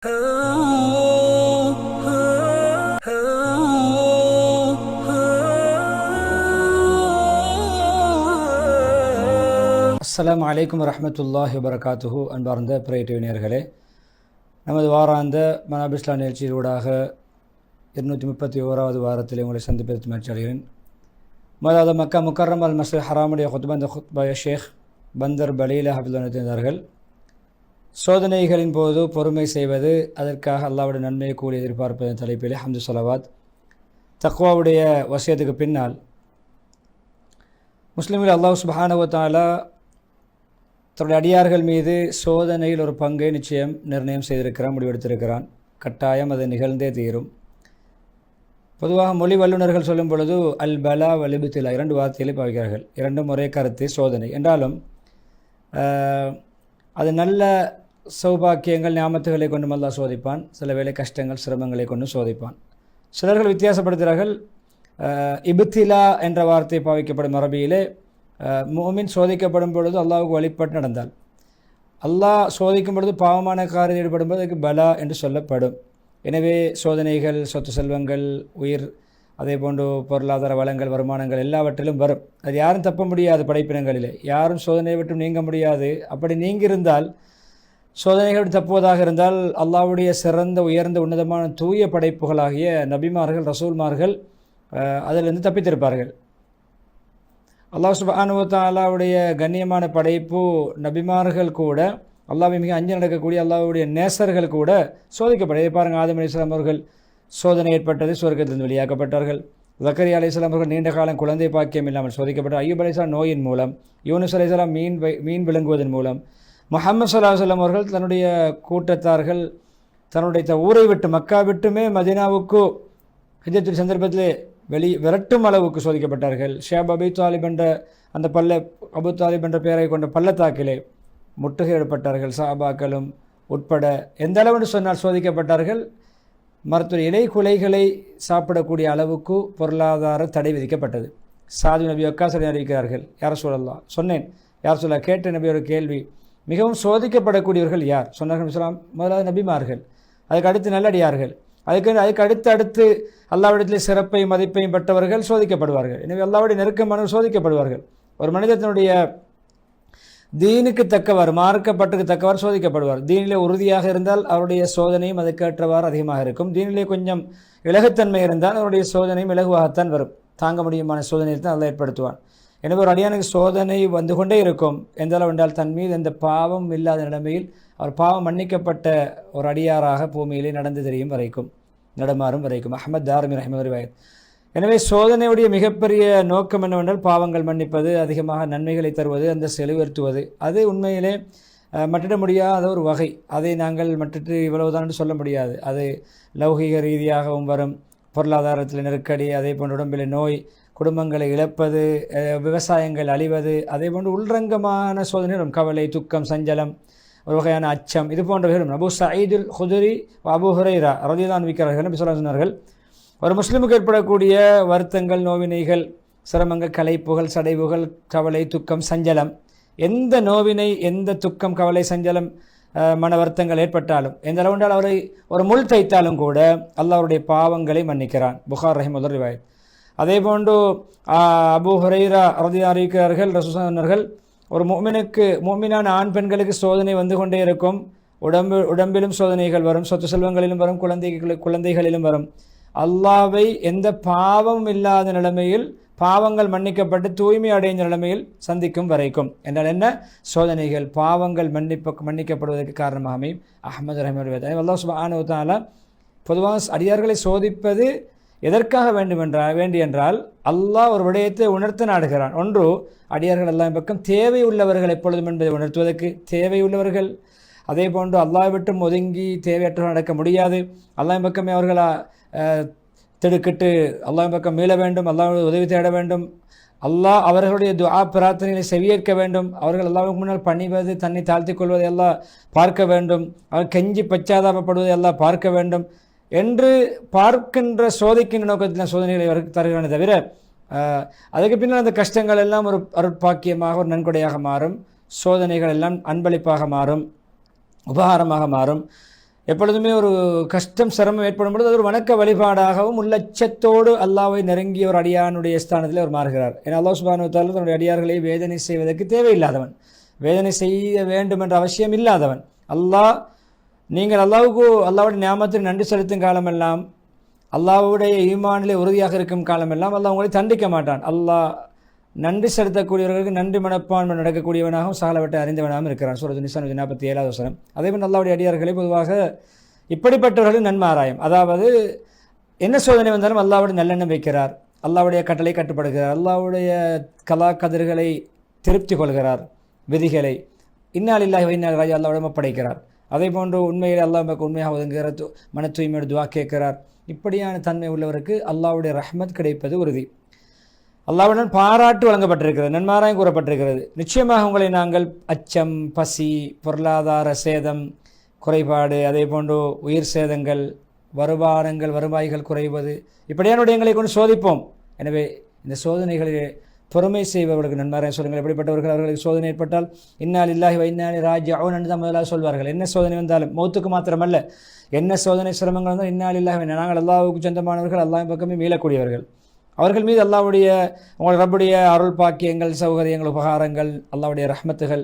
அஸ்ஸலாமு அலைக்கும் வரஹ்மத்துல்லாஹி வபரகாத்துஹு. அன்பார்ந்த பிரைட்டிவினியர்களே, நமது வாராந்த மனாபிஸ்லா நிகழ்ச்சியிலூடாக 231வது வாரத்தில் உங்களை சந்திப்பதற்கு முயற்சி அடைகிறேன். முதலாவது மக்கா முக்கர்ரம் அல் மஸ்ஜித் ஹராமுடைய ஹுத்பா, இந்த ஹுத்பாயை ஷேக் பந்தர் பலீலா ஹபிதுல்லாஹ் சோதனைகளின் போது பொறுமை செய்வது, அதற்காக அல்லாஹ்வுடைய நன்மையை கூடி எதிர்பார்ப்பதன் தலைப்பிலே ஹம்து ஸலவாத். தக்வாவுடைய வசியத்துக்கு பின்னால் முஸ்லிம்கள் அல்லாஹ் சுப்ஹானஹு வ தஆலா தன்னுடைய அடியார்கள் மீது சோதனையில் ஒரு பங்கை நிச்சயம் நிர்ணயம் செய்திருக்கிறான், முடிவெடுத்திருக்கிறான். கட்டாயம் அது நிகழ்ந்தே தீரும். பொதுவாக மொழி வல்லுநர்கள் சொல்லும் பொழுது அல் பலா வலிபுத்திலா 2 வார்த்தைகளை பாவிக்கிறார்கள். 2 ஒரே கருத்து, சோதனை என்றாலும் அது நல்ல சௌபாக்கியங்கள் ஞாபகத்துகளை கொண்டும் அல்லாஹ் சோதிப்பான், சில வேளை கஷ்டங்கள் சிரமங்களை கொண்டு சோதிப்பான். சிலர்கள் வித்தியாசப்படுத்துகிறார்கள். இபுத்திலா என்ற வார்த்தை பாவிக்கப்படும் அரபியிலே முஃமின் சோதிக்கப்படும் பொழுது அல்லாஹ்வுக்கு வழிபட்டு நடந்தால், அல்லாஹ் சோதிக்கும் பொழுது பாவமான காரியம் ஈடுபடும் போது அதுக்கு பலா என்று சொல்லப்படும். எனவே சோதனைகள், சொத்து செல்வங்கள், உயிர், அதே போன்று பொருளாதார வளங்கள், வருமானங்கள் எல்லாவற்றிலும் வரும். அது யாரும் தப்ப முடியாது. படைப்பினங்களிலே யாரும் சோதனையை விட்டு நீங்க முடியாது. அப்படி நீங்கியிருந்தால், சோதனைகள் தப்புவதாக இருந்தால், அல்லாஹ்வுடைய சிறந்த உயர்ந்த உன்னதமான தூய படைப்புகளாகிய நபிமார்கள், ரசூல்மார்கள் அதிலிருந்து தப்பித்திருப்பார்கள். அல்லாஹ் சுப்ஹானஹு வ தஆலாவுடைய கண்ணியமான படைப்பு நபிமார்கள் கூட, அல்லாஹ்வை மிக அஞ்சு நடக்கக்கூடிய அல்லாஹ்வுடைய நேசர்கள் கூட சோதிக்கப்பட்டது. பாருங்கள், ஆதம் அலைஹிஸ்ஸலாம் அவர்கள் சோதனை ஏற்பட்டது, சொர்க்கத்திலிருந்து வெளியாக்கப்பட்டார்கள். ஜக்கரியா அலைஹிஸ்ஸலாம் அவர்கள் நீண்ட காலம் குழந்தை பாக்கியம் இல்லாமல் சோதிக்கப்பட்டார். அய்யூப் அலைஹிஸ்ஸலாம் நோயின் மூலம், யூனுஸ் அலைஹிஸ்ஸலாம் மீன் விழுங்குவதன் மூலம், முஹம்மது ஸல்லல்லாஹு அலைஹி வஸல்லம் அவர்கள் தன்னுடைய கூட்டத்தார்கள் தன்னுடைய ஊரை விட்டு, மக்கா விட்டுமே மதீனாவுக்கு ஹிஜ்ரத்துடைய சந்தர்ப்பத்திலே விரட்டும் அளவுக்கு சோதிக்கப்பட்டார்கள். ஷேப் அபு தாலிப் என்ற அந்த அபு தாலிப் என்ற பெயரை கொண்ட பள்ளத்தாக்கிலே முற்றுகையிடப்பட்டார்கள். சஹாபாக்களும் உட்பட எந்த அளவுன்னு சொன்னால் சோதிக்கப்பட்டார்கள். மருத்துவ இலை குலைகளை சாப்பிடக்கூடிய அளவுக்கு பொருளாதார தடை விதிக்கப்பட்டது. சாது நபி வக்காஸ் அறிவிக்கிறார்கள், யார் சொல்லலாம் சொன்னேன், யார் சொல்ல கேட்ட நபி ஒரு கேள்வி, மிகவும் சோதிக்கப்படக்கூடியவர்கள் யார் சொன்னார்கள். இஸ்லாம் முதலாவது நபிமார்கள், அதுக்கு அடுத்து நல்லடியார்கள், அதுக்கு அடுத்து அல்லாஹ்விடத்தில் சிறப்பையும் மதிப்பையும் பெற்றவர்கள் சோதிக்கப்படுவார்கள். எனவே அல்லாஹ்வுடைய நெருக்கமானவர்கள் சோதிக்கப்படுவார்கள். ஒரு மனிதத்தினுடைய தீனுக்கு தக்கவாறு, மார்க்கப்பட்டுக்கு தக்கவாறு சோதிக்கப்படுவார். தீனிலே உறுதியாக இருந்தால் அவருடைய சோதனையும் அதுக்கேற்றவாறு அதிகமாக இருக்கும். தீனிலே கொஞ்சம் இலகுத்தன்மை இருந்தால் அவருடைய சோதனையும் இலகுவாகத்தான் வரும். தாங்க முடியுமான சோதனையை தான் அல்லாஹ் ஏற்படுத்துவான். எனவே ஒரு அடியானுக்கு சோதனை வந்து கொண்டே இருக்கும். எந்த அளவு என்றால் தன் மீது எந்த பாவம் இல்லாத நிலைமையில் அவர் பாவம் மன்னிக்கப்பட்ட ஒரு அடியாராக பூமியிலே நடந்து தெரியும் வரைக்கும், நடமாறும் வரைக்கும். அஹ்மத் தாரிமி ரஹ்மத்துல்லாஹி. எனவே சோதனையுடைய மிகப்பெரிய நோக்கம் என்னவென்றால் பாவங்கள் மன்னிப்பது, அதிகமாக நன்மைகளை தருவது, அந்த செலுவர்த்துவது. அது உண்மையிலே மட்டிட முடியாத ஒரு வகை. அதை நாங்கள் மட்டிட்டு இவ்வளவுதான் என்று சொல்ல முடியாது. அது லௌகீக ரீதியாகவும் வரும். பொருளாதாரத்தில் நெருக்கடி, அதே போன்ற உடம்பில் நோய், குடும்பங்களை இழப்பது, விவசாயங்கள் அழிவது, அதே போன்று உள்ரங்கமான சோதனைகளும் கவலை, துக்கம், சஞ்சலம், ஒரு வகையான அச்சம், இது போன்றவைகளும். அபூ சயீதுல் குத்ரி, அபூ ஹுரைரா ரலியல்லாஹு அன்ஹு விக்கிறார்கள், நபி ஸல்லல்லாஹு அலைஹி சொன்னார்கள், ஒரு முஸ்லிமுக்கு ஏற்படக்கூடிய வருத்தங்கள், நோவினைகள், சிரமங்கள், களைப்புகள், சடைவுகள், கவலை, துக்கம், சஞ்சலம், எந்த நோவினை, எந்த துக்கம், கவலை, சஞ்சலம், மன வருத்தங்கள் ஏற்பட்டாலும், எந்த அளவு என்றால் அவரை ஒரு முள் தைத்தாலும் கூட அல்லாஹ் அவருடைய பாவங்களை மன்னிக்கிறான். புகார் ரஹிமத்துல்லாஹி ரிவாயத். அதே போன்று அபூ ஹுரைரா ரலியல்லாஹு அறிவிக்கிறார்கள், ரசூலுல்லாஹி சொன்னார்கள், ஒரு முஃமினான ஆண் பெண்களுக்கு சோதனை வந்து கொண்டே இருக்கும். உடம்பிலும் சோதனைகள் வரும், சொத்து செல்வங்களிலும் வரும், குழந்தைகளிலும் வரும். அல்லாஹ்வை எந்த பாவமும் இல்லாத நிலைமையில், பாவங்கள் மன்னிக்கப்பட்டு தூய்மை அடைந்த நிலைமையில் சந்திக்கும் வரைக்கும் என்றால் என்ன, சோதனைகள், பாவங்கள் மன்னிக்கப்படுவதற்கு காரணமாக அமையும். அஹ்மத் ரஹ்மத்துல்லாஹி. அல்லாஹ் சுப்ஹானஹு வ தஆலா பொதுவாக அடியார்களை சோதிப்பது எதற்காக வேண்டியென்றால் அல்லாஹ் ஒரு விடயத்தை உணர்த்த நாடுகிறான். ஒன்று, அடியார்கள் அல்லாஹ்வின் பக்கம் தேவை உள்ளவர்கள் எப்பொழுதும் என்பதை உணர்த்துவதற்கு தேவை உள்ளவர்கள். அதே போன்று அல்லாஹ் விட்டும் ஒதுங்கி தேவையற்றவர்கள் நடக்க முடியாது. அல்லாஹ்வின் பக்கமே அவர்கள் திடுக்கிட்டு அல்லாஹ்வின் பக்கம் மீள வேண்டும், அல்லாஹ்வுடைய உதவி தேட வேண்டும். அல்லாஹ் அவர்களுடைய துஆ பிரார்த்தனைகளை செவியேற்க வேண்டும். அவர்கள் அல்லாஹ்வுக்கு முன்னால் பணிவது, தன்னை தாழ்த்திக் கொள்வதை எல்லாம் பார்க்க வேண்டும். அவர் கெஞ்சி பச்சாதாபப்படுவதை எல்லாம் பார்க்க வேண்டும் என்று பார்க்கின்ற சோதிக்கின்ற நோக்கத்தில் சோதனைகளை தருகிறானே தவிர, அதுக்கு பின்னால் அந்த கஷ்டங்கள் எல்லாம் ஒரு அருட்பாக்கியமாக, ஒரு நன்கொடையாக மாறும். சோதனைகள் எல்லாம் அன்பளிப்பாக மாறும், உபகாரமாக மாறும். எப்பொழுதுமே ஒரு கஷ்டம் சிரமம் ஏற்படும் பொழுது அது ஒரு வணக்க வழிபாடாகவும் உள்ளச்சத்தோடு அல்லாஹ்வை நெருங்கிய ஒரு அடியானுடைய ஸ்தானத்தில் அவர் மாறுகிறார். ஏன்னா அல்லாஹ் சுப்ஹானஹு வ தஆலா தன்னுடைய அடியார்களை வேதனை செய்வதற்கு தேவையில்லாதவன், வேதனை செய்ய வேண்டும் என்ற அவசியம் இல்லாதவன். அல்லாஹ் நீங்கள் அல்லாஹ்வுடைய நியாமத்துக்கு நன்றி செலுத்தும் காலமெல்லாம், அல்லாஹ்வுடைய ஈமானிலே உறுதியாக இருக்கும் காலமெல்லாம் அல்லாஹ் உங்களை தண்டிக்க மாட்டான். அல்லாஹ் நன்றி செலுத்தக்கூடியவர்களுக்கு நன்றி மனப்பான்மை நடக்கக்கூடியவனாகவும் சகலவற்றை அறிந்தவனாகவும் இருக்கிறான். சூரத்து நிசா 47வது வசனம். அதேபோல் அல்லாஹ்வுடைய அடியார்களை பொதுவாக இப்படிப்பட்டவர்கள் நன்மாராயம், அதாவது என்ன சோதனை வந்தாலும் அல்லாஹ்வுடைய நல்லெண்ணம் வைக்கிறார், அல்லாஹ்வுடைய கட்டளை கட்டுப்படுகிறார், அல்லாஹ்வுடைய கலா கதிர்களை திருப்தி கொள்கிறார், விதிகளை இன்னா லில்லாஹி வ இன்னா இலைஹி ராஜிஊன் அல்லாஹ்விடம் ஒப்படைக்கிறார். அதே போன்று உண்மையில் அல்லாஹ் உண்மையாக ஒதுங்குகிற மன தூய்மையோடு துஆ கேட்கிறார். இப்படியான தன்மை உள்ளவருக்கு அல்லாஹ்வுடைய ரஹ்மத் கிடைப்பது உறுதி. அல்லாஹ்வுடன் பாராட்டு வழங்கப்பட்டிருக்கிறது, நன்மாராயம் கூறப்பட்டிருக்கிறது. நிச்சயமாக உங்களை நாங்கள் அச்சம், பசி, பொருளாதார சேதம், குறைபாடு, அதே போன்று உயிர் சேதங்கள், வருவாய்கள் குறைவது, இப்படியான விடயங்களை கொண்டு சோதிப்போம். எனவே இந்த சோதனைகளில் பொறுமை செய்பவர்களுக்கு நன்மாராயம் சொல்லுங்கள். எப்படிப்பட்டவர்கள்? அவர்களுக்கு சோதனை ஏற்பட்டால் இன்னா லில்லாஹி வ இன்னா இலைஹி ராஜிஊன் என்று தான் முதலாக சொல்வார்கள். என்ன சோதனை வந்தாலும், மௌத்துக்கு மாத்திரமல்ல, என்ன சோதனை சிரமங்கள் வந்தால் இன்னா லில்லாஹி, நாங்கள் அல்லாஹ்வுக்கு சொந்தமானவர்கள், அல்லாஹ் பக்கமே மீளக்கூடியவர்கள். அவர்கள் மீது அல்லாஹ்வுடைய உங்கள் ரப்புடைய அருள் பாக்கியங்கள், சௌகரியங்கள், உபகாரங்கள், அல்லாஹ்வுடைய ரஹ்மத்துகள்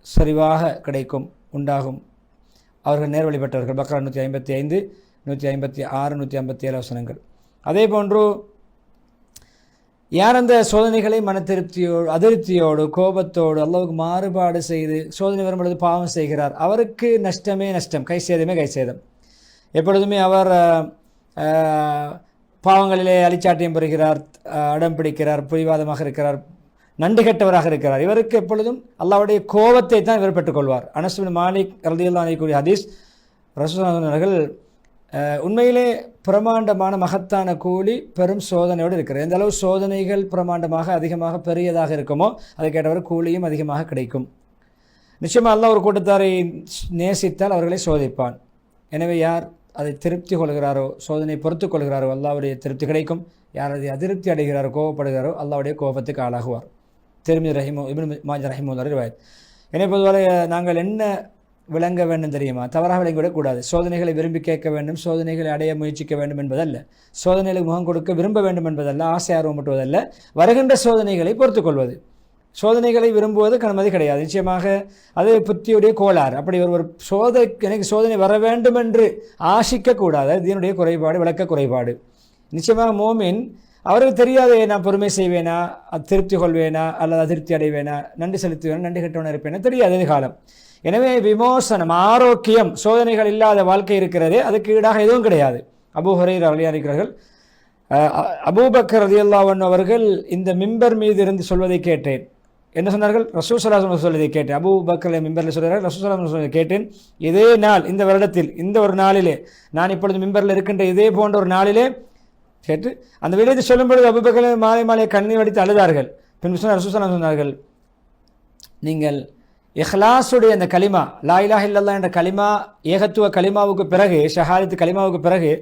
சரிவாக கிடைக்கும், உண்டாகும். அவர்கள் நேர்வழி பெற்றவர்கள். பக்ரா 155, 156, 157 வசனங்கள். அதே போன்று யார் அந்த சோதனைகளை மன திருப்தியோடு, அதிருப்தியோடு, கோபத்தோடு, அல்லாஹ்வுக்கு மாறுபாடு செய்து சோதனை வரும்பொழுது பாவம் செய்கிறார், அவருக்கு நஷ்டமே நஷ்டம், கை சேதமே கை சேதம். எப்பொழுதுமே அவர் பாவங்களிலே அழிச்சாட்டியம் பெறுகிறார், அடம் பிடிக்கிறார், பிடிவாதமாக இருக்கிறார், நன்றி கெட்டவராக இருக்கிறார். இவருக்கு எப்பொழுதும் அல்லாஹ்வுடைய கோபத்தை தான் இவர் பெற்றுக்கொள்வார். அனஸ் பின் மாலிக் ரலியல்லாஹு அன்ஹு கூறிய ஹதீஸ், ரசூலுல்லாஹி அவர்கள் உண்மையிலே பிரமாண்டமான மகத்தான கூலி பெரும் சோதனையோடு இருக்கிறது. எந்த அளவு சோதனைகள் பிரமாண்டமாக அதிகமாக பெரியதாக இருக்குமோ அதை கேட்டவர் கூலியும் அதிகமாக கிடைக்கும். நிச்சயமாக அல்லாஹ் ஒரு கூட்டத்தாரை நேசித்தால் அவர்களை சோதிப்பான். எனவே யார் அதை திருப்தி கொள்கிறாரோ, சோதனை பொறுத்து கொள்கிறாரோ, அல்லாஹ்வுடைய திருப்தி கிடைக்கும். யார் அதை அதிருப்தி அடைகிறாரோ, கோபப்படுகிறாரோ, அல்லாஹ்வுடைய கோபத்துக்கு ஆளாகுவார். திருமிதி இப்னு மாஜா ரஹிமஹுல்லாஹ் ரிவாயத். எனவே பொதுவாக நாங்கள் என்ன விளங்க வேண்டும் தெரியுமா? தவறாக விளங்கிவிடக்கூடாது. சோதனைகளை விரும்பி கேட்க வேண்டும், சோதனைகளை அடைய முயற்சிக்க வேண்டும் என்பதல்ல, சோதனைகளுக்கு முகம் கொடுக்க விரும்ப வேண்டும் என்பதல்ல, ஆசை ஆர்வமட்டுவதல்ல, வருகின்ற சோதனைகளை பொறுத்துக்கொள்வது. சோதனைகளை விரும்புவது கண்மதி கிடையாது. நிச்சயமாக அது புத்தியுடைய கோளாறு. அப்படி ஒரு எனக்கு சோதனை வர வேண்டும் என்று ஆசிக்கக்கூடாது. அது இதனுடைய குறைபாடு, விளக்க குறைபாடு. நிச்சயமாக மோமின் அவருக்கு தெரியாது, நான் பொறுமை செய்வேனா, திருப்தி கொள்வேனா, அல்லது அதிருப்தி அடைவேனா, நன்றி செலுத்துவேனா, நன்றி கெட்டவனா இருப்பேனா தெரியாது எதிர்காலம். எனவே விமோசனம், ஆரோக்கியம், சோதனைகள் இல்லாத வாழ்க்கை இருக்கிறதே, அதுக்கு ஈடாக எதுவும் கிடையாது. அபூ ஹுரைரா அறிவிக்கிறார்கள், அபூபக்கர் ரலியல்லாஹு அன்ஹு அவர்கள் இந்த மிம்பர் மீது இருந்து சொல்வதை கேட்டேன். என்ன சொன்னார்கள்? ரசூல் ஸல்லல்லாஹு அலைஹி வஸல்லம் சொல்வதை கேட்டேன். அபூபக்கர் மிம்பரில் சொல்கிறார்கள், ரசூல் ஸல்லல்லாஹு அலைஹி வஸல்லம் சொல்வதை கேட்டேன். இதே நாள், இந்த வருடத்தில், இந்த ஒரு நாளிலே, நான் இப்பொழுது மிம்பரில் இருக்கின்ற இதே போன்ற ஒரு நாளிலே கேட்டு அந்த விடயத்தை சொல்லும் பொழுது அபூபக்கர் மாலை கண்ணீர் வடித்து அழுதார்கள். பின்பு ரசூல் ஸல்லல்லாஹு அலைஹி வஸல்லம் சொன்னார்கள், நீங்கள் இஹ்லாஸுடைய அந்த கலிமா, லா இலாஹ இல்லல்லாஹ் என்ற கலிமா, ஏகத்துவ கலிமாவுக்கு பிறகு, ஷஹாதத் கலிமாவுக்கு பிறகு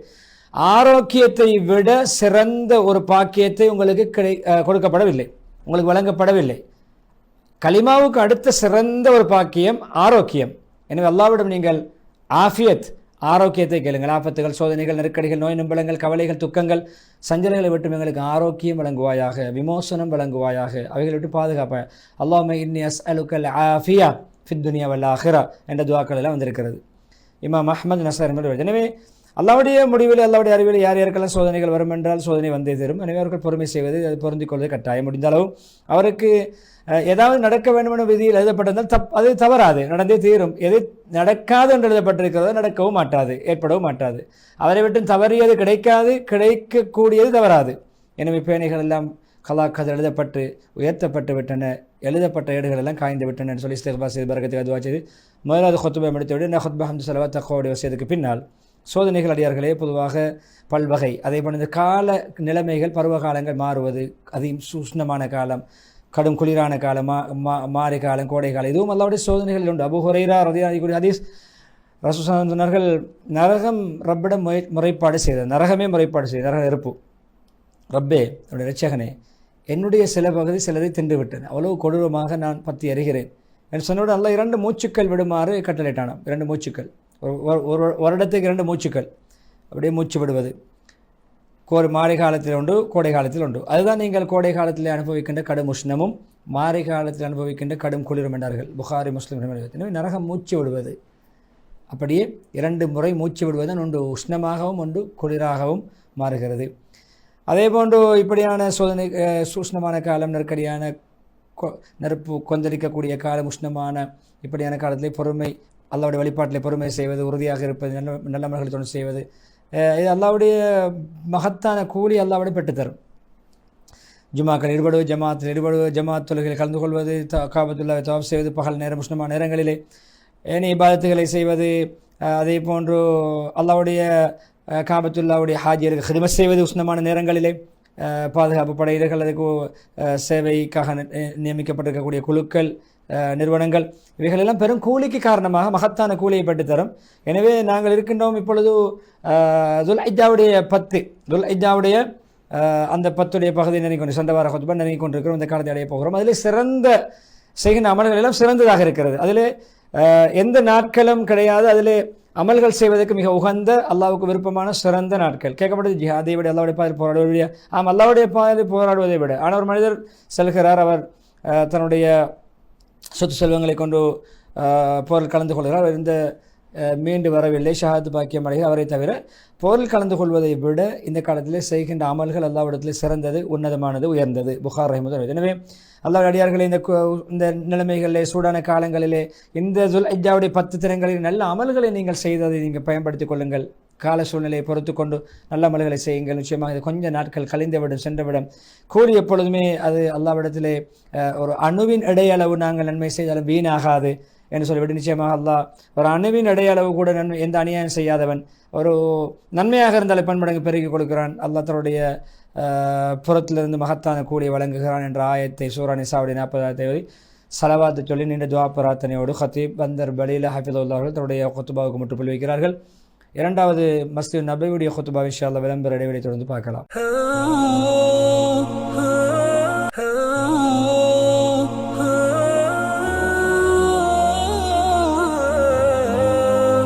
ஆரோக்கியத்தை விட சிறந்த ஒரு பாக்கியத்தை உங்களுக்கு கொடுக்கப்படவில்லை, உங்களுக்கு வழங்கப்படவில்லை. கலிமாவுக்கு அடுத்த சிறந்த ஒரு பாக்கியம் ஆரோக்கியம். எனவே அல்லாஹ்விடம் நீங்கள் ஆஃபியத், ஆரோக்கியத்தை கேளுங்கள். ஆபத்துகள், சோதனைகள், நெருக்கடிகள், நோய் நம்பலங்கள், கவலைகள், துக்கங்கள், சஞ்சலங்களை விட்டு எங்களுக்கு ஆரோக்கியம் வழங்குவாயாக, விமோசனம் வழங்குவாயாக, அவைகளை விட்டு பாதுகாப்பாக. அல்லாஹும்ம இன்னி அஸ்அலுக்கல் ஆஃபியா ஃபித் துன்யா வல் ஆஹிரா என்ற துஆக்கள் எல்லாம் வந்திருக்கிறது. இமாம் அஹ்மத் நஸர் என்பது. எனவே அல்லாஹ்வுடைய முடிவில், அல்லாஹ்வுடைய அறிவில் யார் யாருக்கெல்லாம் சோதனைகள் வரும் என்றால் சோதனை வந்தே தரும். எனவே அவர்கள் பொறுமை செய்வது, அது பொருந்திக் கொள்வது கட்டாயம். முடிந்த அளவு அவருக்கு ஏதாவது நடக்க வேண்டும் என்ற விதியில் எழுதப்பட்டிருந்தால் அது தவறாது, நடந்தே தீரும். எது நடக்காது என்று எழுதப்பட்டிருக்கிறதோ நடக்கவும் மாட்டாது, ஏற்படவும் மாட்டாது. அவரை விட்டு தவறியது கிடைக்காது, கிடைக்கக்கூடியது தவறாது. எனவே பேணைகள் எல்லாம் கலாக்கதில் எழுதப்பட்டு உயர்த்தப்பட்டு விட்டன, எழுதப்பட்ட ஏடுகள் எல்லாம் காய்ந்து விட்டன என்று சொல்லி இஸ்திக்பார் செய்து பரக்கத்துக்கு அதுவா செய்து முதலாவது ஹுத்பா முடித்துவிட்டு நான் ஹுத்பா ஹம்து ஸலவாத் தக்வாவுடைய வசியத்துக்கு பின்னால் சோதனைகள் அடியார்களே பொதுவாக பல்வகை. அதே போல இந்த கால நிலைமைகள், பருவகாலங்கள் மாறுவது, அதிகம் சூஷ்ணமான காலம், கடும் குளிரான காலம், மாரி காலம், கோடை காலம், இதுவும் அல்லாஹ்வுடைய சோதனைகள் உண்டு. அபூ ஹுரைரா ரலியல்லாஹு அன்ஹு ஹதீஸ், ரசூல் ஸல்லல்லாஹு அலைஹி சொன்னார்கள், நரகம் ரப்பிடம் முறைப்பாடு செய்தது, நரகமே முறைப்பாடு செய்தது, நரக நெருப்பு, ரப்பே என்னுடைய இரட்சகனே, என்னுடைய சில பகுதி சிலதை தின்று விட்டேன், அவ்வளவு கொடூரமாக நான் பற்றி எறிகிறேன் என்று சொன்னோடு அல்லாஹ் 2 மூச்சுக்கள் விடுமாறு கட்டளையிட்டானாம். 2 மூச்சுக்கள், ஒரு வருடத்துக்கு 2 மூச்சுக்கள் அப்படியே மூச்சு விடுவது. மாரி காலத்தில் உண்டு, கோடை காலத்தில் உண்டு. அதுதான் நீங்கள் கோடை காலத்தில் அனுபவிக்கின்ற கடும் உஷ்ணமும் மாரி காலத்தில் அனுபவிக்கின்ற கடும் குளிரும் என்றார்கள் புகாரி முஸ்லிம். எனவே நரகம் மூச்சு விடுவது அப்படியே 2 முறை மூச்சு விடுவதன் ஒன்று உஷ்ணமாகவும் ஒன்று குளிராகவும் மாறுகிறது. அதே போன்று இப்படியான சோதனை உஷ்ணமான காலம், நெருக்கடியான நெருப்பு கொந்தளிக்கக்கூடிய காலம், உஷ்ணமான இப்படியான காலத்திலே பொறுமை, அல்லாவுடைய வழிபாட்டிலே பொறுமை செய்வது, உறுதியாக இருப்பது, நல்ல மல்களை தொண்டு செய்வது, இது அல்லாவுடைய மகத்தான கூலி அல்லாவுடைய பெற்றுத்தரும். ஜுமாக்கள் ஈடுபடுவது, ஜமாத்தில் ஈடுபடுவது, ஜமாத் தொழுகையில் கலந்து கொள்வது, காபத்துல்லாவை தவாப் செய்வது, பகல் நேரம் உஷ்ணமான நேரங்களிலே ஏனைய இபாதத்துகளை செய்வது, அதே போன்று அல்லாவுடைய காபத்துல்லாவுடைய ஹாஜியருக்கு ஹிதமத் செய்வது உஷ்ணமான நேரங்களிலே, பாதுகாப்பு படையினர்கள், அதுக்கு சேவைக்காக நியமிக்கப்பட்டிருக்கக்கூடிய குழுக்கள், நிறுவனங்கள், இவைகளெல்லாம் பெரும் கூலிக்கு காரணமாக மகத்தான கூலியை பெற்றுத்தரும். எனவே நாங்கள் இருக்கின்றோம் இப்பொழுது துல்ஹிஜ்ஜாவுடைய 10, துல்ஹிஜ்ஜாவுடைய அந்த 10உடைய பகுதியை நினைவு கொண்டு சென்ற வார ஹுத்பா நினைவு கொண்டிருக்கிறோம். இந்த காலத்தை அடைய போகிறோம். அதில் சிறந்த செய்கின்ற அமல்கள் எல்லாம் சிறந்ததாக இருக்கிறது. அதில் எந்த நாட்களும் கிடையாது. அதில் அமல்கள் செய்வதற்கு மிக உகந்த, அல்லாவுக்கு விருப்பமான சிறந்த நாட்கள். கேட்கப்பட்டது ஜிஹாதை விட அல்லாவுடைய பாதையில் போராடுவதை, அல்லாவுடைய பாதையில் போராடுவதை விட. ஆனால் ஒரு மனிதர் செல்கிறார், அவர் தன்னுடைய சொத்து செல்வங்களை கொண்டு போரில் கலந்து கொள்கிறார், அவர் இந்த மீண்டு வரவில்லை, ஷஹாத் பாக்கியம் அடைய, அவரை தவிர போரில் கலந்து கொள்வதை விட இந்த காலத்திலே செய்கின்ற அமல்கள் அல்லாவிடத்திலே சிறந்தது, உன்னதமானது, உயர்ந்தது. புகார் ரஹ்மத்துல்லாஹி. எனவே அல்லாஹ் அடியார்களே, இந்த நிலைமைகளிலே, சூடான காலங்களிலே, இந்த துல்ஹிஜ்ஜாவுடைய 10 தினங்களில் நல்ல அமல்களை நீங்கள் செய்ததை நீங்கள் பயன்படுத்திக் கொள்ளுங்கள். கால சூழ்நிலையை பொறுத்து கொண்டு நல்ல அமல்களை செய்யுங்கள். நிச்சயமாக இது கொஞ்ச நாட்கள் கழிந்துவிடும், சென்றுவிடும். கூலி எப்பொழுதுமே அது அல்லாவிடத்திலே ஒரு அணுவின் இடையளவு நாங்கள் நன்மை செய்தாலும் வீணாகாது என்று சொல்லிவிட்டு, நிச்சயமாக அல்லாஹ் ஒரு அணுவின் இடையளவு கூட நன்மை, எந்த அநியாயம் செய்யாதவன், ஒரு நன்மையாக இருந்தாலே பன்மடங்கு பெருகி கொடுக்கிறான். அல்லாஹ் தன்னுடைய புறத்திலிருந்து மகத்தான கூலியை வழங்குகிறான் என்ற ஆயத்தை சூரா நிசாவுடைய 40வது சலவாத்து சொல்லி நீண்ட துஆ பிரார்த்தனையோடு ஹத்தீப் பந்தர் பலீல ஹஃபிதுல்லாஹ் அவர்கள் தன்னுடைய குத்துபாவுக்கு முற்றுப்புள்ளி வைக்கிறார்கள். 2வது மஸ்ஜித் நபவியுடைய குத்துபா இன்ஷா அல்லாஹ் விளம்பர இடைவெளி தொடர்ந்து பார்க்கலாம்.